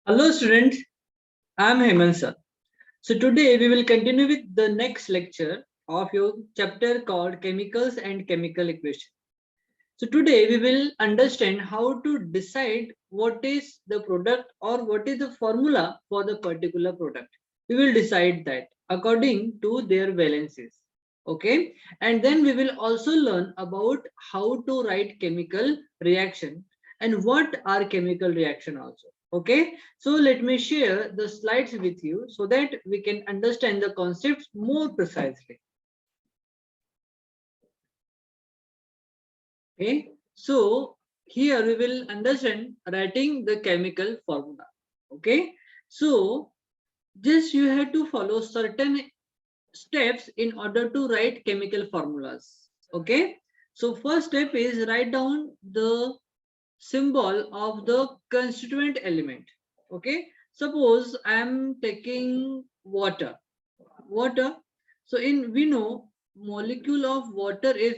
Hello students, I am Hemant sir. So today we will continue with the next lecture of your chapter called Chemicals and Chemical Equation. So today we will understand how to decide what is the product or what is the formula for the particular product. We will decide that according to their valencies. Okay, and then we will also learn about how to write chemical reaction and what are chemical reaction also. Okay, so let me share the slides with you so that we can understand the concepts more precisely. Okay, so here we will understand writing the chemical formula. Okay, so just you have to follow certain steps in order to write chemical formulas. Okay, so first step is write down the symbol of the constituent element. Okay, suppose I am taking water. So in we know molecule of water is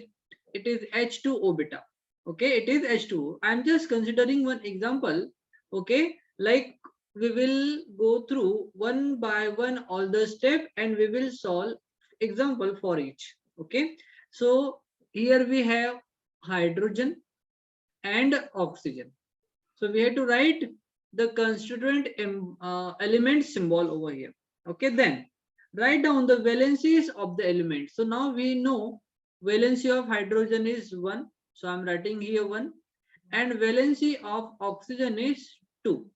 it is H2O beta. Okay, it is H2O. I'm just considering one example. Okay, like we will go through one by one all the step and we will solve example for each. Okay, so here we have hydrogen and oxygen. So we have to write the constituent element symbol over here. Okay, then write down the valencies of the element. So now we know valency of hydrogen is 1. So I'm writing here 1. And valency of oxygen is 2.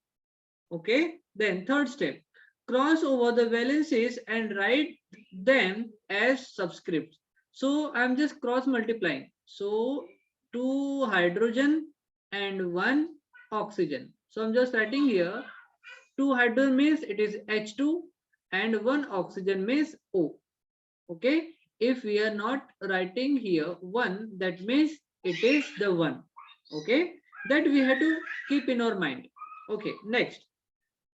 Okay, then third step. Cross over the valencies and write them as subscripts. So I'm just cross multiplying. So 2 hydrogen and 1 oxygen. So I'm just writing here 2 hydrogen means it is H2 and 1 oxygen means O. Okay, if we are not writing here 1, that means it is the 1. Okay, that we have to keep in our mind. Okay, next.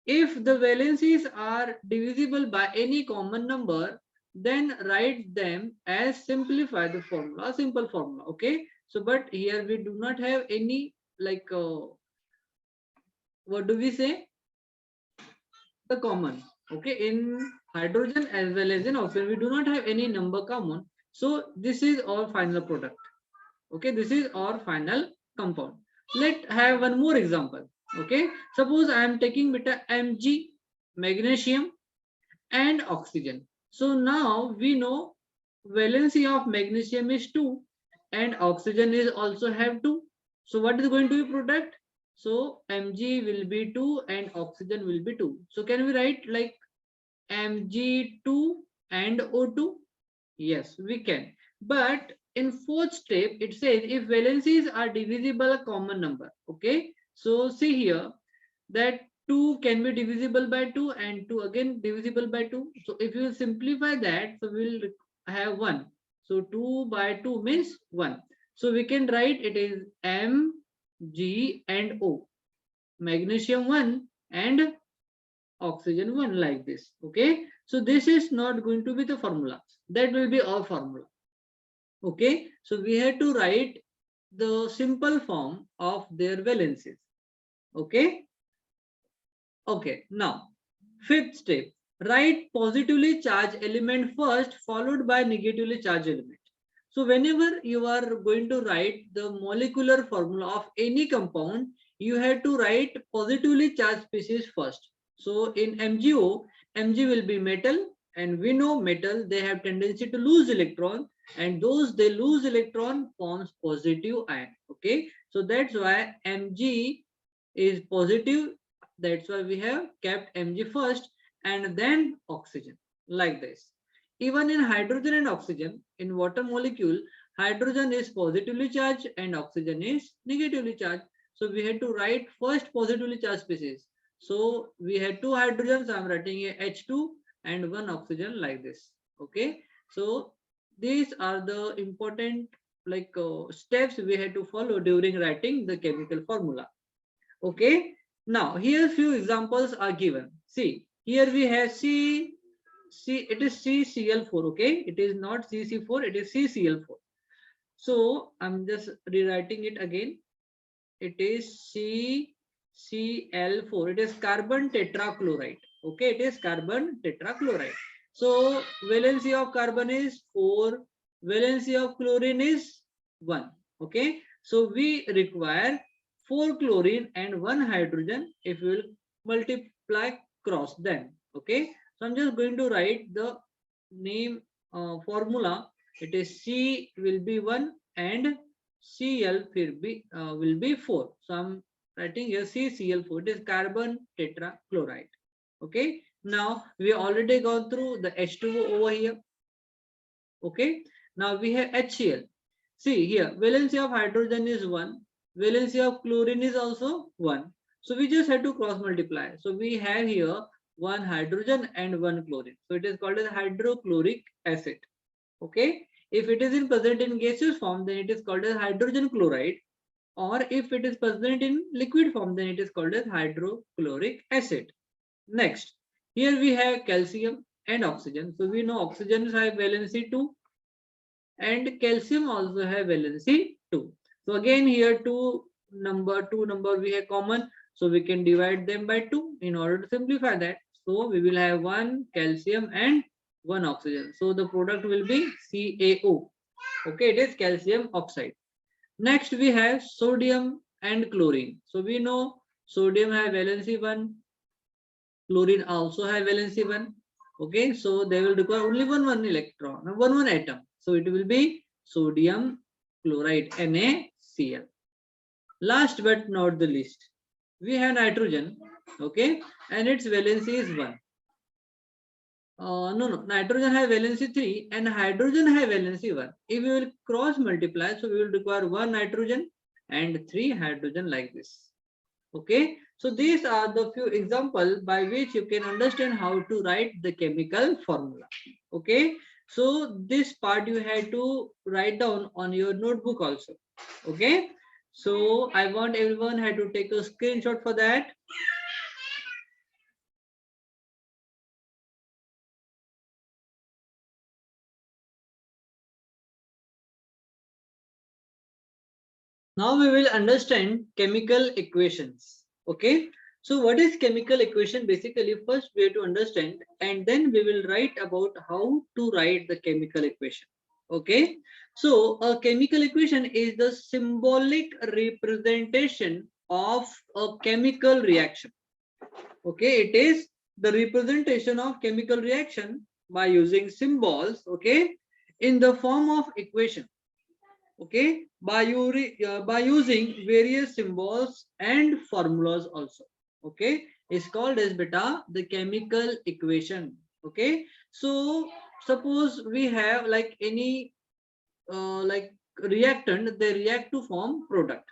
If the valencies are divisible by any common number, then write them as simplify the formula, simple formula. Okay, so but here we do not have any like what do we say, the common. Okay, in hydrogen as well as in oxygen we do not have any number common, so this is our final product. Okay, this is our final compound. Let's have one more example. Okay, suppose I am taking beta Mg, magnesium and oxygen. So now we know valency of magnesium is 2 and oxygen is also have 2. So what is going to be product? So Mg will be 2 and oxygen will be 2. So can we write like Mg2 and O2? Yes, we can. But in fourth step, it says if valencies are divisible a common number. Okay. So see here that 2 can be divisible by 2 and 2 again divisible by 2. So if you simplify that, so we will have 1. So 2 by 2 means 1. So we can write it is M, G and O. Magnesium 1 and oxygen 1 like this. Okay. So this is not going to be the formula. That will be our formula. Okay. So we have to write the simple form of their valencies. Okay. Okay, now fifth step, write positively charged element first followed by negatively charged element. So whenever you are going to write the molecular formula of any compound, you have to write positively charged species first. So in MgO, Mg will be metal, and we know metal they have tendency to lose electron, and those they lose electron forms positive ion. Okay, so that's why Mg is positive, that's why we have kept Mg first and then oxygen like this. Even in hydrogen and oxygen, in water molecule, hydrogen is positively charged and oxygen is negatively charged. So we had to write first positively charged species. So we had 2 hydrogens, I'm writing a H2 and 1 oxygen like this. Okay. So these are the important like steps we had to follow during writing the chemical formula. Okay, now here few examples are given. See, here we have it is CCl4. Okay, it is not CC4, it is CCl4. So I'm just rewriting it again. It is Cl4. It is carbon tetrachloride. Okay, it is carbon tetrachloride. So valency of carbon is 4, valency of chlorine is 1. Okay, so we require 4 chlorine and 1 hydrogen if we will multiply cross them. Okay, so I'm just going to write the name formula. It is C will be 1 and Cl will be 4. So I'm writing here CCl4. It is carbon tetrachloride. Okay, now we already gone through the H2O over here. Okay, now we have HCl. See here, valency of hydrogen is 1, valency of chlorine is also 1. So we just have to cross multiply. So we have here 1 hydrogen and 1 chlorine. So it is called as hydrochloric acid. Okay, if it is present in gaseous form, then it is called as hydrogen chloride, or if it is present in liquid form, then it is called as hydrochloric acid. Next, here we have calcium and oxygen. So we know oxygen have valency 2 and calcium also have valency 2. So again here two number we have common, so we can divide them by 2 in order to simplify that. So we will have 1 calcium and 1 oxygen. So the product will be CaO. Okay, it is calcium oxide. Next we have sodium and chlorine. So we know sodium have valency 1, chlorine also have valency 1. Okay, so they will require only one electron, one atom. So it will be sodium chloride, NaCl. Last but not the least, we have nitrogen. Okay, and its valency is 1. No, nitrogen have valency 3 and hydrogen have valency 1. If we will cross multiply, so we will require 1 nitrogen and 3 hydrogen like this. Okay, so these are the few examples by which you can understand how to write the chemical formula. Okay, so this part you have to write down on your notebook also. Okay, so I want everyone had to take a screenshot for that. Now we will understand chemical equations. Okay, so what is chemical equation? Basically, first we have to understand, and then we will write about how to write the chemical equation. Okay, so a chemical equation is the symbolic representation of a chemical reaction. Okay, it is the representation of chemical reaction by using symbols. Okay, in the form of equation. Okay, by using various symbols and formulas also. Okay, it's called as beta the chemical equation. Okay, so suppose we have like any like reactant, they react to form product.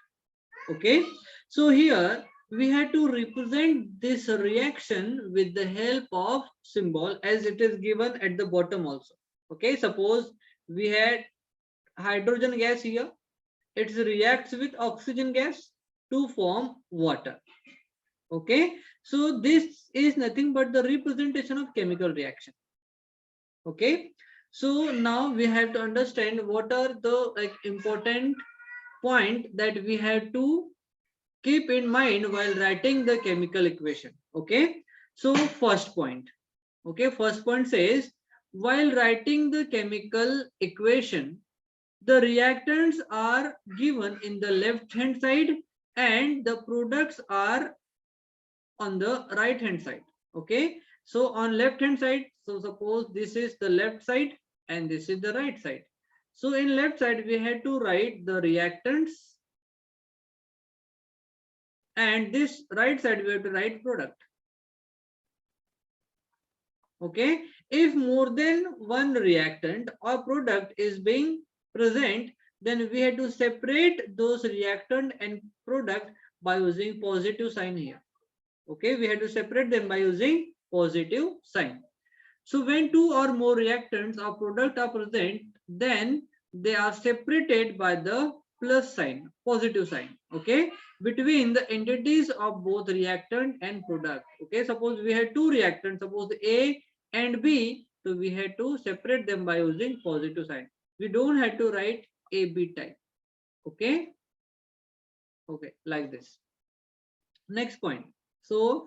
Okay, so here we have to represent this reaction with the help of symbol as it is given at the bottom also. Okay, suppose we had hydrogen gas here, it reacts with oxygen gas to form water. Okay, so this is nothing but the representation of chemical reaction. Okay, so now we have to understand what are the like important point that we have to keep in mind while writing the chemical equation. Okay, so first point. Okay, first point says while writing the chemical equation, the reactants are given in the left hand side and the products are on the right hand side. Okay, so on left hand side, so suppose this is the left side and this is the right side. So in left side we had to write the reactants, and this right side we have to write product. Okay, if more than one reactant or product is being present, then we have to separate those reactant and product by using positive sign here. Okay, we have to separate them by using positive sign. So when two or more reactants or product are present, then they are separated by the plus sign, positive sign. Okay, between the entities of both reactant and product. Okay, suppose we had two reactants, suppose A and B, so we had to separate them by using positive sign. We don't have to write AB type. Okay, okay, like this. Next point. So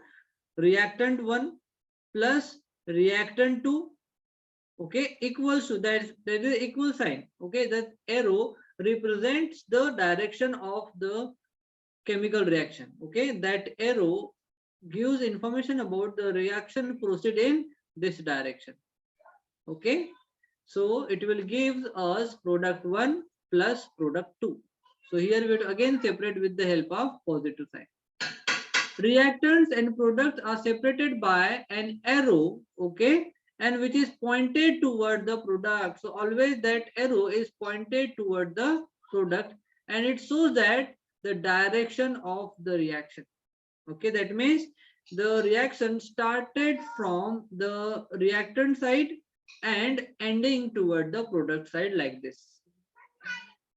reactant 1 plus reactant 2, okay, equals to that is equal sign. Okay, that arrow represents the direction of the chemical reaction. Okay, that arrow gives information about the reaction proceed in this direction. Okay, so it will give us product 1 plus product 2. So here we will again separate with the help of positive sign. Reactants and products are separated by an arrow, okay, and which is pointed toward the product. So always that arrow is pointed toward the product, and it shows that the direction of the reaction. Okay, that means the reaction started from the reactant side and ending toward the product side like this.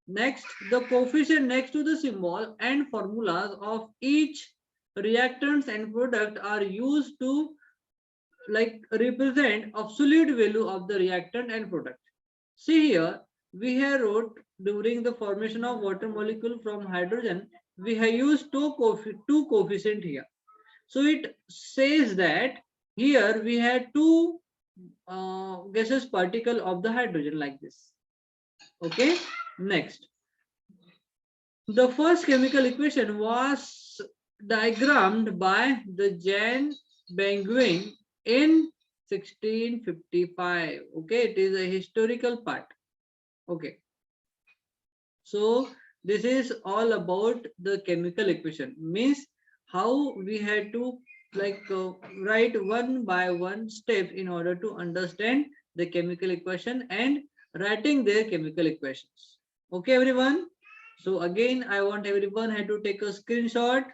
Next, the coefficient next to the symbol and formulas of each reactants and product are used to like represent absolute value of the reactant and product. See here, we have wrote during the formation of water molecule from hydrogen, we have used two coefficient here. So it says that here we had two gaseous particle of the hydrogen like this. Okay, next. The first chemical equation was diagrammed by the Jan Benguin in 1655. Okay, it is a historical part. Okay, so this is all about the chemical equation, means how we had to like write one by one step in order to understand the chemical equation and writing their chemical equations. Okay, everyone. So again, I want everyone had to take a screenshot.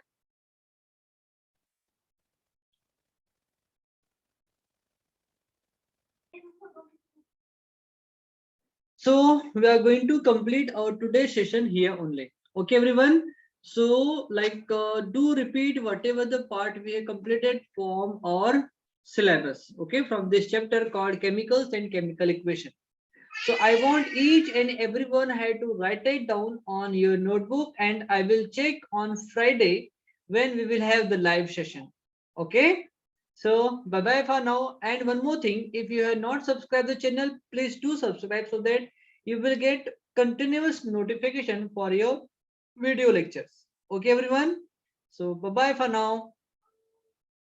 So we are going to complete our today's session here only. Okay, everyone. So like do repeat whatever the part we have completed from our syllabus. Okay, from this chapter called chemicals and chemical equation. So I want each and everyone had to write it down on your notebook, and I will check on Friday when we will have the live session. Okay. So bye bye for now. And one more thing, if you have not subscribed the channel, please do subscribe so that you will get continuous notification for your video lectures. Okay, everyone. So bye bye for now.